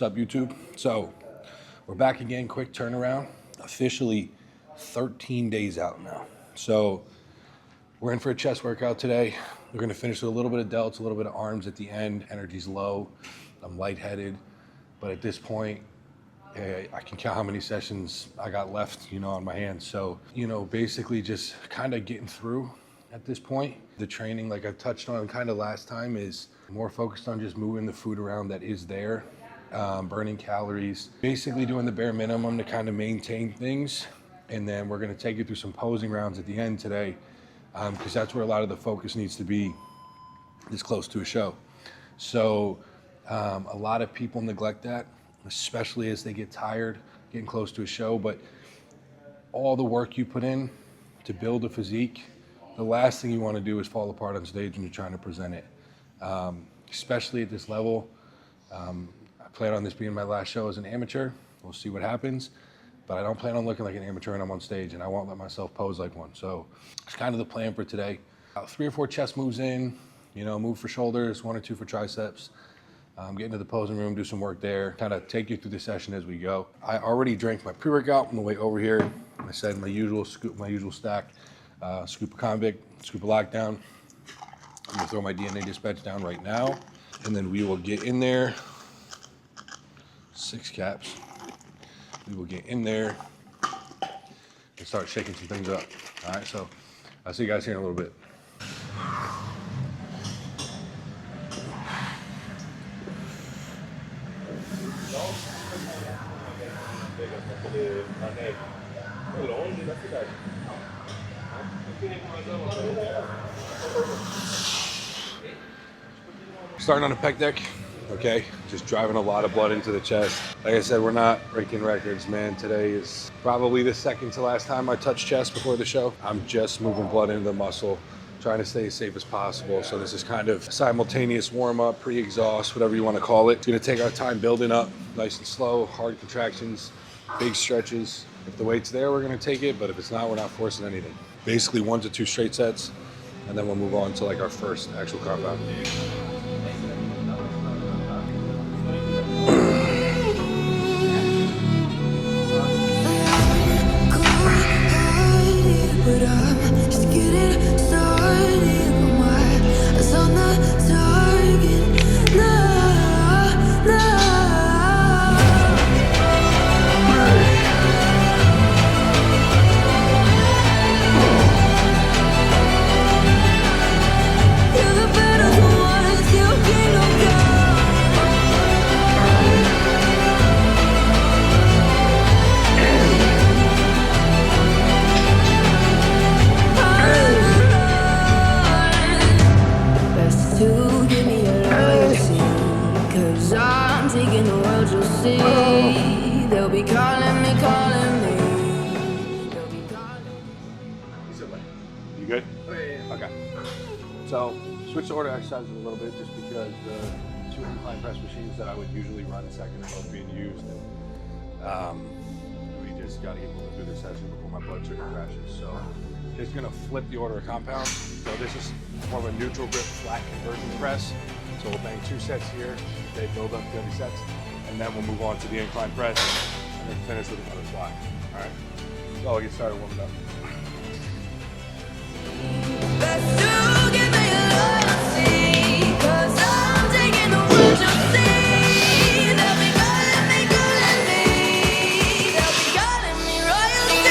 up, YouTube? So we're back again, quick turnaround. Officially 13 days out now. So we're in for a chest workout today. We're gonna finish with a little bit of delts, a little bit of arms at the end. Energy's low, I'm lightheaded. But at this point, I can count how many sessions I got left, on my hands. So, basically just kind of getting through at this point. The training, like I touched on kind of last time, is more focused on just moving the food around that is there, burning calories, basically doing the bare minimum to kind of maintain things. And then we're gonna take you through some posing rounds at the end today, because that's where a lot of the focus needs to be this close to a show. So a lot of people neglect that, especially as they get tired, getting close to a show. But all the work you put in to build a physique, the last thing you want to do is fall apart on stage when you're trying to present it, especially at this level. I plan on this being my last show as an amateur. We'll see what happens, but I don't plan on looking like an amateur when I'm on stage, and I won't let myself pose like one. So it's kind of the plan for today. 3 or 4 chest moves in, move for shoulders, 1 or 2 for triceps. Get into the posing room, do some work there, kind of take you through the session as we go. I already drank my pre-workout on the way over here. I said my usual scoop, my usual stack, scoop of convict, scoop of lockdown. I'm gonna throw my DNA dispense down right now, and then we will get in there. 6 caps. We will get in there and start shaking some things up. All right, so I'll see you guys here in a little bit. Starting on the pec deck, okay? Just driving a lot of blood into the chest. Like I said, we're not breaking records, man. Today is probably the second to last time I touched chest before the show. I'm just moving blood into the muscle, trying to stay as safe as possible. So this is kind of simultaneous warm-up, pre-exhaust, whatever you want to call it. It's gonna take our time building up, nice and slow, hard contractions, big stretches. If the weight's there, we're gonna take it, but if it's not, we're not forcing anything. Basically 1 to 2 straight sets, and then we'll move on to like our first actual compound. But I'm just getting started. My eyes on the target. No, no. You're the better ones, you can't go. To give me your loyalty, 'cause I'm taking the world, you'll see. They'll be calling me, calling me. They'll be calling me. You good? Okay. So switch the order of exercises a little bit, just because the 2 incline press machines that I would usually run second are both being used. And we just got to get moving through this session before my blood sugar crashes. So just gonna flip the order of compound. So this is more of a neutral grip flat conversion press. So we'll bang 2 sets here, they build up 30 sets, and then we'll move on to the incline press and then finish with another squat. All right, so I'll get started warming up. Best to give me your loyalty, 'cause I'm taking the world, you'll see. They'll be calling me, calling me. They'll be calling me royalty.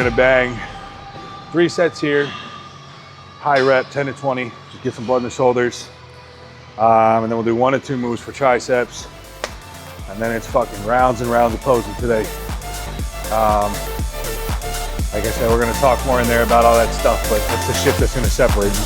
gonna bang 3 sets here, high rep, 10 to 20, just get some blood in the shoulders. And then we'll do 1 to 2 moves for triceps. And then it's fucking rounds and rounds of posing today. Like I said, we're gonna talk more in there about all that stuff, but that's the shit that's gonna separate me.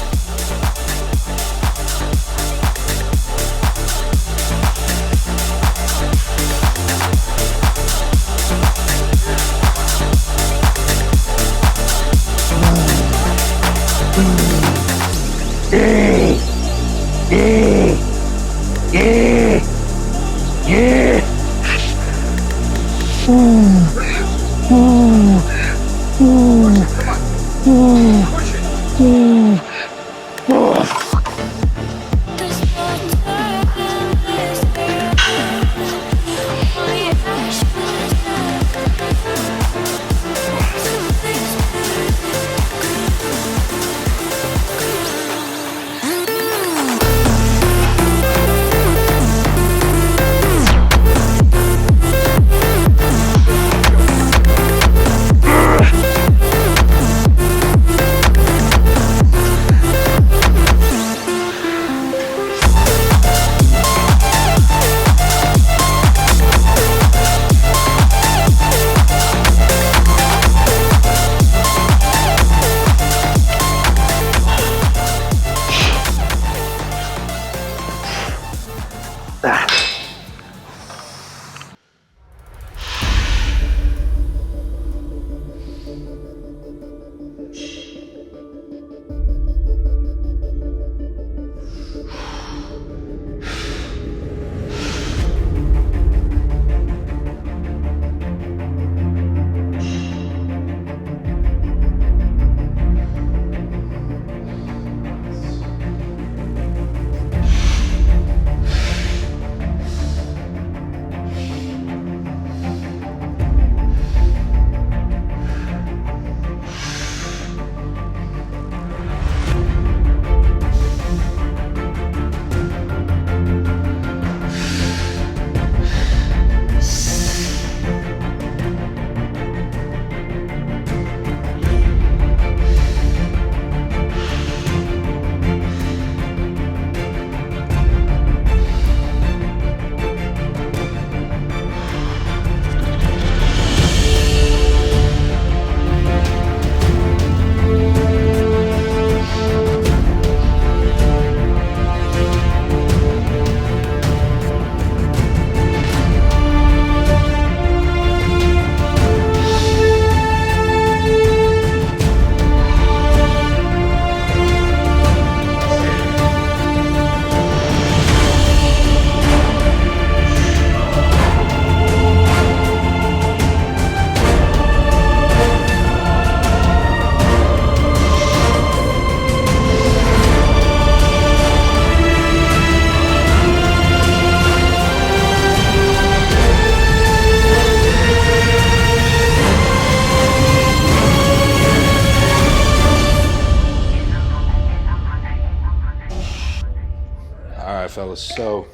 Fellas, so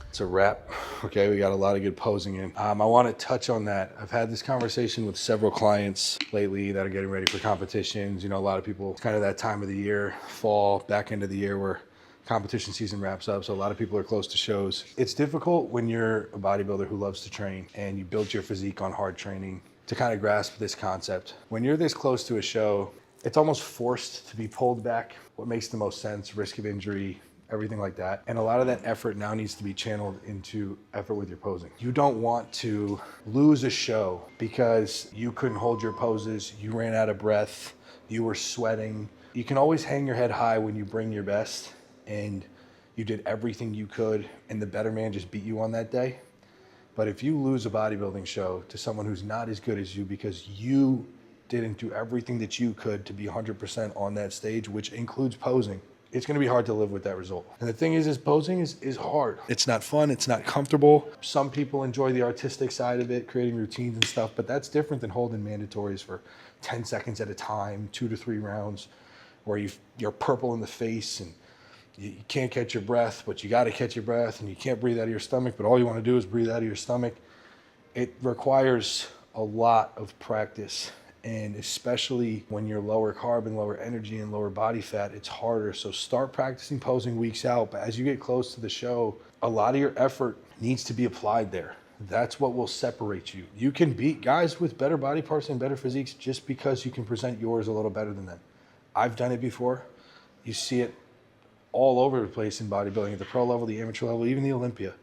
it's a wrap. Okay, we got a lot of good posing in. I want to touch on that. I've had this conversation with several clients lately that are getting ready for competitions. You know, a lot of people, it's kind of that time of the year, fall, back end of the year where competition season wraps up. So a lot of people are close to shows. It's difficult when you're a bodybuilder who loves to train and you built your physique on hard training to kind of grasp this concept. When you're this close to a show, it's almost forced to be pulled back. What makes the most sense, risk of injury, everything like that. And a lot of that effort now needs to be channeled into effort with your posing. You don't want to lose a show because you couldn't hold your poses, you ran out of breath, you were sweating. You can always hang your head high when you bring your best and you did everything you could and the better man just beat you on that day. But if you lose a bodybuilding show to someone who's not as good as you because you didn't do everything that you could to be 100% on that stage, which includes posing, it's gonna be hard to live with that result. And the thing is posing is hard. It's not fun, it's not comfortable. Some people enjoy the artistic side of it, creating routines and stuff, but that's different than holding mandatories for 10 seconds at a time, 2 to 3 rounds, where you're purple in the face and you can't catch your breath, but you gotta catch your breath, and you can't breathe out of your stomach, but all you wanna do is breathe out of your stomach. It requires a lot of practice And especially when you're lower carb and lower energy and lower body fat, it's harder. So start practicing posing weeks out. But as you get close to the show, a lot of your effort needs to be applied there. That's what will separate you. You can beat guys with better body parts and better physiques just because you can present yours a little better than them. I've done it before. You see it all over the place in bodybuilding, at the pro level, the amateur level, even the Olympia.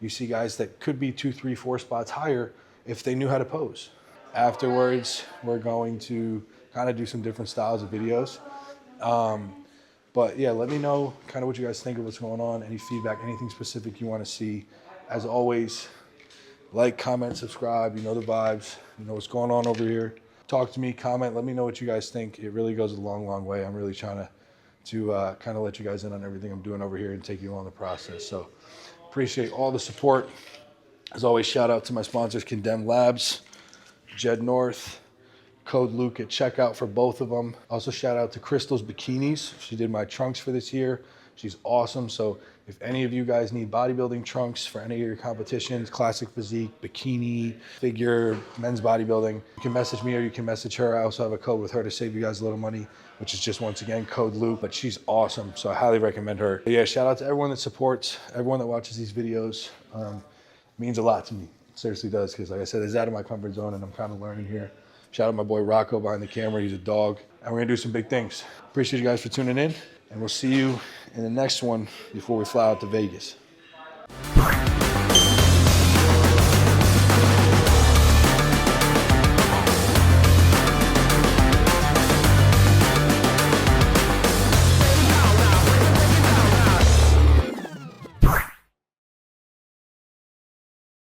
You see guys that could be 2, 3, 4 spots higher if they knew how to pose. Afterwards, we're going to kind of do some different styles of videos. But yeah, let me know kind of what you guys think of what's going on, any feedback, anything specific you want to see. As always, like, comment, subscribe, you know the vibes, you know what's going on over here. Talk to me, comment, let me know what you guys think. It really goes a long, long way. I'm really trying to kind of let you guys in on everything I'm doing over here and take you along the process. So appreciate all the support. As always, shout out to my sponsors, Condemned Labs, Jed North, code Luke at checkout for both of them. Also shout out to Crystal's Bikinis. She did my trunks for this year. She's awesome. So if any of you guys need bodybuilding trunks for any of your competitions, classic physique, bikini, figure, men's bodybuilding, you can message me or you can message her. I also have a code with her to save you guys a little money, which is just, once again, code Luke. But she's awesome, so I highly recommend her. But yeah, shout out to everyone that supports, everyone that watches these videos. Means a lot to me. It seriously does, because like I said, it's out of my comfort zone and I'm kind of learning here. Shout out my boy Rocco behind the camera. He's a dog. And we're gonna do some big things. Appreciate you guys for tuning in, and we'll see you in the next one before we fly out to Vegas.